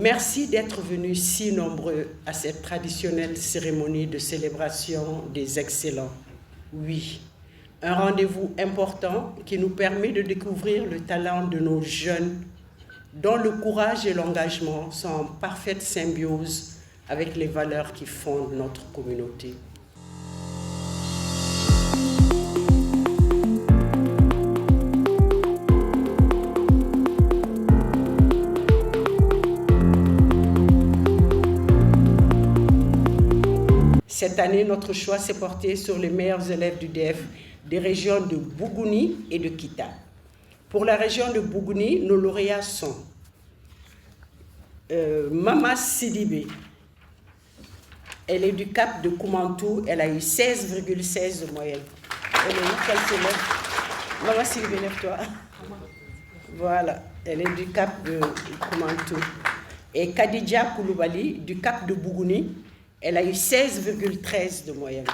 Merci d'être venus si nombreux à cette traditionnelle cérémonie de célébration des excellents. Oui, un rendez-vous important qui nous permet de découvrir le talent de nos jeunes, dont le courage et l'engagement sont en parfaite symbiose avec les valeurs qui fondent notre communauté. Cette année, notre choix s'est porté sur les meilleurs élèves du DF des régions de Bougouni et de Kita. Pour la région de Bougouni, nos lauréats sont Mama Sidibé. Elle est du Cap de Koumantou, elle a eu 16,16 de moyenne. Elle est où qu'elle se lève? Mama Sidibé, lève-toi. Voilà, elle est du Cap de Koumantou. Et Khadija Kouloubali, du Cap de Bougouni, elle a eu 16,13 de moyenne.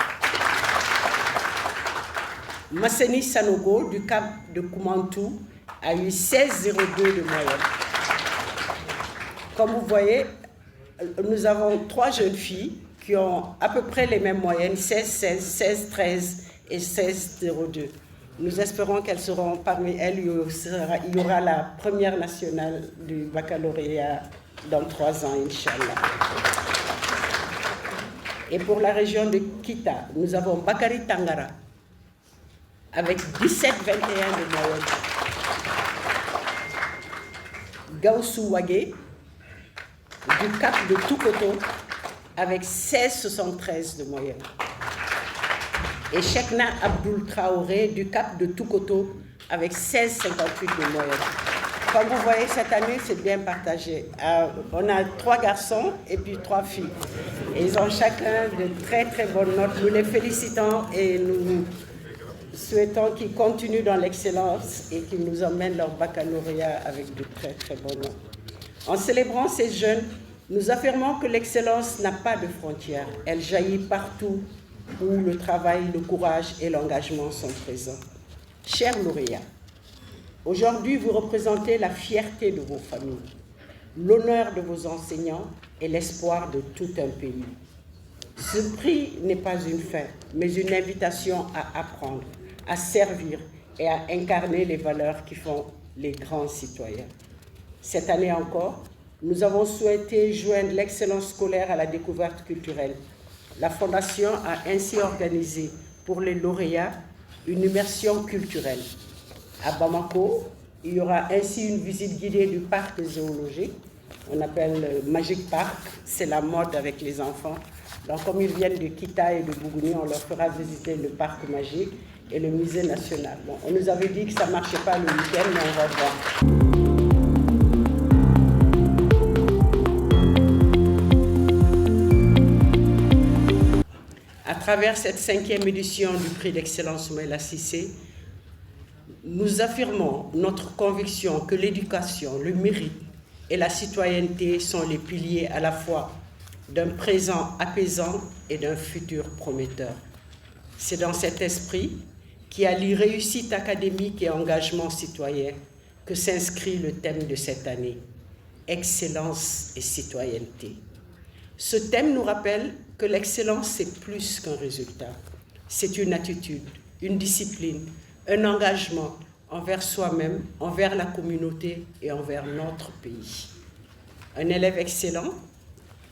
Masseni Sanogo, du Cap de Koumantou, a eu 16,02 de moyenne. Comme vous voyez, nous avons 3 jeunes filles qui ont à peu près les mêmes moyennes, 16,16, 16,13 et 16,02. Nous espérons qu'elles seront parmi elles. Il y aura la première nationale du baccalauréat dans 3 ans, Inch'Allah. Et pour la région de Kita, nous avons Bakari Tangara avec 17,21 de moyenne. Gaussou Wagé du Cap de Toukoto avec 16,73 de moyenne. Et Chekna Abdul Traoré du Cap de Toukoto avec 16,58 de moyenne. Comme vous voyez, cette année, c'est bien partagé. On a 3 garçons et puis 3 filles. Et ils ont chacun de très très bonnes notes. Nous les félicitons et nous souhaitons qu'ils continuent dans l'excellence et qu'ils nous emmènent leur baccalauréat avec de très très bonnes notes. En célébrant ces jeunes, nous affirmons que l'excellence n'a pas de frontières. Elle jaillit partout où le travail, le courage et l'engagement sont présents. Chers lauréats, aujourd'hui, vous représentez la fierté de vos familles, l'honneur de vos enseignants et l'espoir de tout un pays. Ce prix n'est pas une fin, mais une invitation à apprendre, à servir et à incarner les valeurs qui font les grands citoyens. Cette année encore, nous avons souhaité joindre l'excellence scolaire à la découverte culturelle. La Fondation a ainsi organisé pour les lauréats une immersion culturelle. À Bamako, il y aura ainsi une visite guidée du parc zoologique. On appelle Magic Park, c'est la mode avec les enfants. Donc comme ils viennent de Kita et de Bougouni, on leur fera visiter le parc magique et le musée national. Bon, on nous avait dit que ça ne marchait pas le week-end, mais on va voir. À travers cette 5e édition du prix d'excellence Soumaïla Cissé, nous affirmons notre conviction que l'éducation, le mérite et la citoyenneté sont les piliers à la fois d'un présent apaisant et d'un futur prometteur. C'est dans cet esprit qui allie réussite académique et engagement citoyen que s'inscrit le thème de cette année, excellence et citoyenneté. Ce thème nous rappelle que l'excellence, c'est plus qu'un résultat. C'est une attitude, une discipline, un engagement envers soi-même, envers la communauté et envers notre pays. Un élève excellent,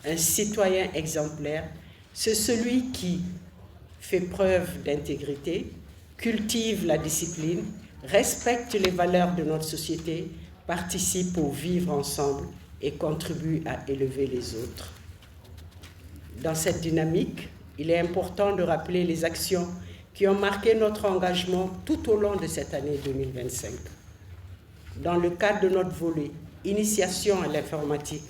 un citoyen exemplaire, c'est celui qui fait preuve d'intégrité, cultive la discipline, respecte les valeurs de notre société, participe au vivre ensemble et contribue à élever les autres. Dans cette dynamique, il est important de rappeler les actions qui ont marqué notre engagement tout au long de cette année 2025. Dans le cadre de notre volet Initiation à l'informatique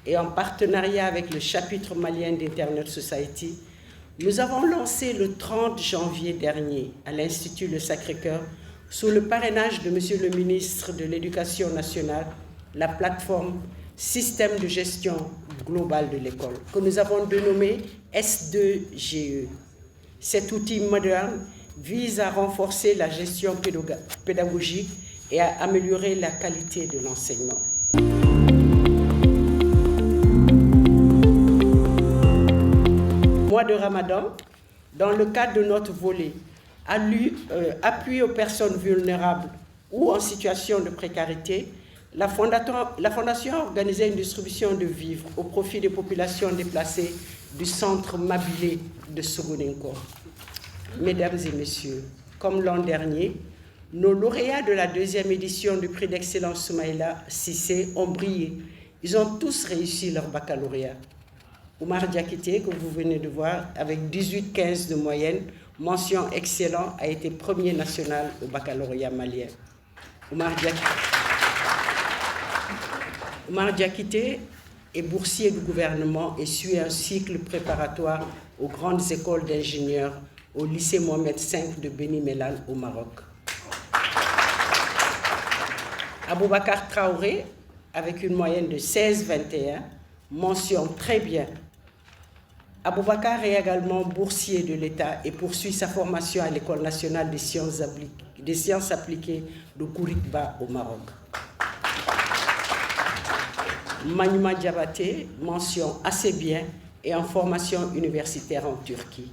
et en partenariat avec le chapitre malien d'Internet Society, nous avons lancé le 30 janvier dernier à l'Institut Le Sacré-Cœur, sous le parrainage de Monsieur le ministre de l'Éducation nationale, la plateforme Système de gestion globale de l'école, que nous avons dénommé S2GE. Cet outil moderne vise à renforcer la gestion pédagogique et à améliorer la qualité de l'enseignement. de Ramadan, dans le cadre de notre volet appui aux personnes vulnérables ou en situation de précarité, la Fondation a organisé une distribution de vivres au profit des populations déplacées du centre Mabilé de Sogonenko. Mesdames et messieurs, comme l'an dernier, nos lauréats de la 2e édition du prix d'excellence Soumaïla Cissé ont brillé. Ils ont tous réussi leur baccalauréat. Oumar Diakité, que vous venez de voir, avec 18,15 de moyenne, mention excellent, a été premier national au baccalauréat malien. Oumar Diakité est boursier du gouvernement et suit un cycle préparatoire aux grandes écoles d'ingénieurs au lycée Mohamed V de Beni Mellal au Maroc. Aboubakar Traoré, avec une moyenne de 16,21, mention très bien. Aboubakar est également boursier de l'État et poursuit sa formation à l'École nationale des sciences appliquées de Kourikba au Maroc. Manuma Diabaté, mention assez bien et en formation universitaire en Turquie.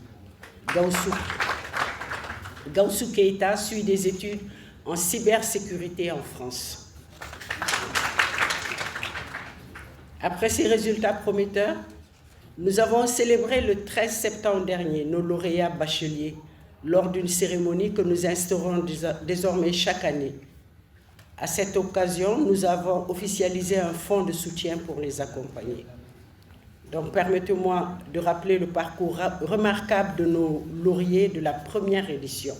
Gaussou Keïta suit des études en cybersécurité en France. Après ces résultats prometteurs, nous avons célébré le 13 septembre dernier nos lauréats bacheliers lors d'une cérémonie que nous instaurons désormais chaque année. À cette occasion, nous avons officialisé un fonds de soutien pour les accompagner. Donc, permettez-moi de rappeler le parcours remarquable de nos lauréats de la première édition.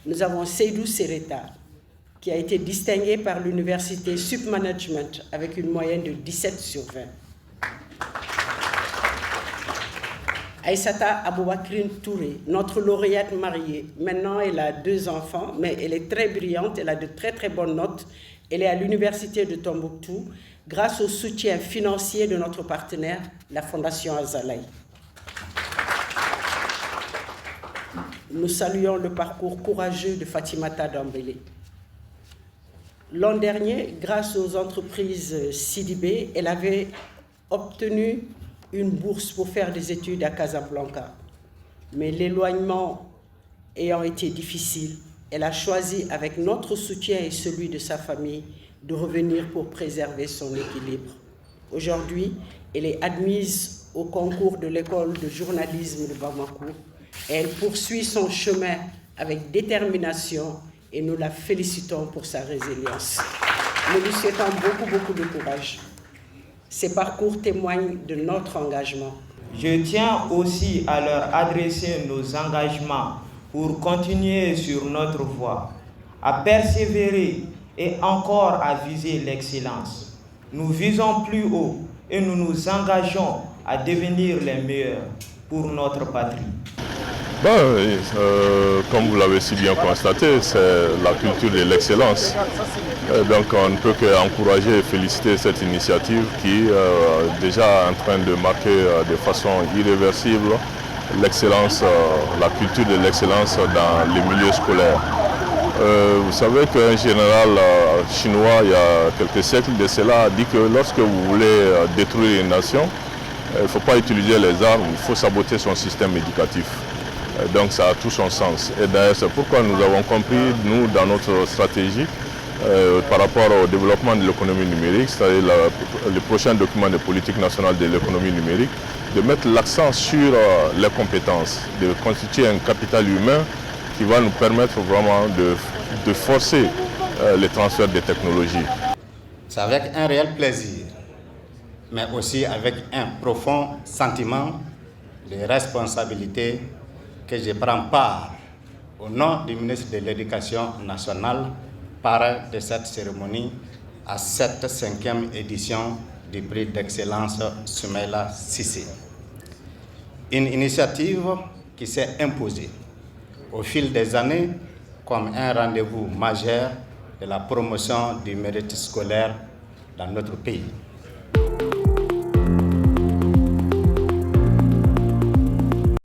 Nous avons Seydou Sereta, qui a été distingué par l'université Submanagement avec une moyenne de 17 sur 20. Aïssata Aboubakrine Touré, notre lauréate mariée. Maintenant, elle a 2 enfants, mais elle est très brillante, elle a de très très bonnes notes. Elle est à l'université de Tombouctou, grâce au soutien financier de notre partenaire, la Fondation Azalaï. Nous saluons le parcours courageux de Fatimata Dambélé. L'an dernier, grâce aux entreprises Sidibé, elle avait obtenu une bourse pour faire des études à Casablanca. Mais l'éloignement ayant été difficile, elle a choisi, avec notre soutien et celui de sa famille, de revenir pour préserver son équilibre. Aujourd'hui, elle est admise au concours de l'école de journalisme de Bamako et elle poursuit son chemin avec détermination et nous la félicitons pour sa résilience. Nous lui souhaitons beaucoup de courage. Ces parcours témoignent de notre engagement. Je tiens aussi à leur adresser nos engagements pour continuer sur notre voie, à persévérer et encore à viser l'excellence. Nous visons plus haut et nous nous engageons à devenir les meilleurs pour notre patrie. Comme vous l'avez si bien constaté, c'est la culture de l'excellence. Donc on ne peut qu'encourager et féliciter cette initiative qui est déjà en train de marquer de façon irréversible l'excellence, la culture de l'excellence dans les milieux scolaires. Vous savez qu'un général chinois, il y a quelques siècles de cela, a dit que lorsque vous voulez détruire une nation, il ne faut pas utiliser les armes, il faut saboter son système éducatif. Donc ça a tout son sens. Et d'ailleurs c'est pourquoi nous avons compris, nous, dans notre stratégie, par rapport au développement de l'économie numérique, c'est-à-dire le prochain document de politique nationale de l'économie numérique, de mettre l'accent sur les compétences, de constituer un capital humain qui va nous permettre vraiment de forcer les transferts de technologies. C'est avec un réel plaisir, mais aussi avec un profond sentiment de responsabilité que je prends part au nom du ministre de l'Éducation nationale de cette cérémonie à cette 5e édition du prix d'excellence Soumaïla Cissé. Une initiative qui s'est imposée au fil des années comme un rendez-vous majeur de la promotion du mérite scolaire dans notre pays.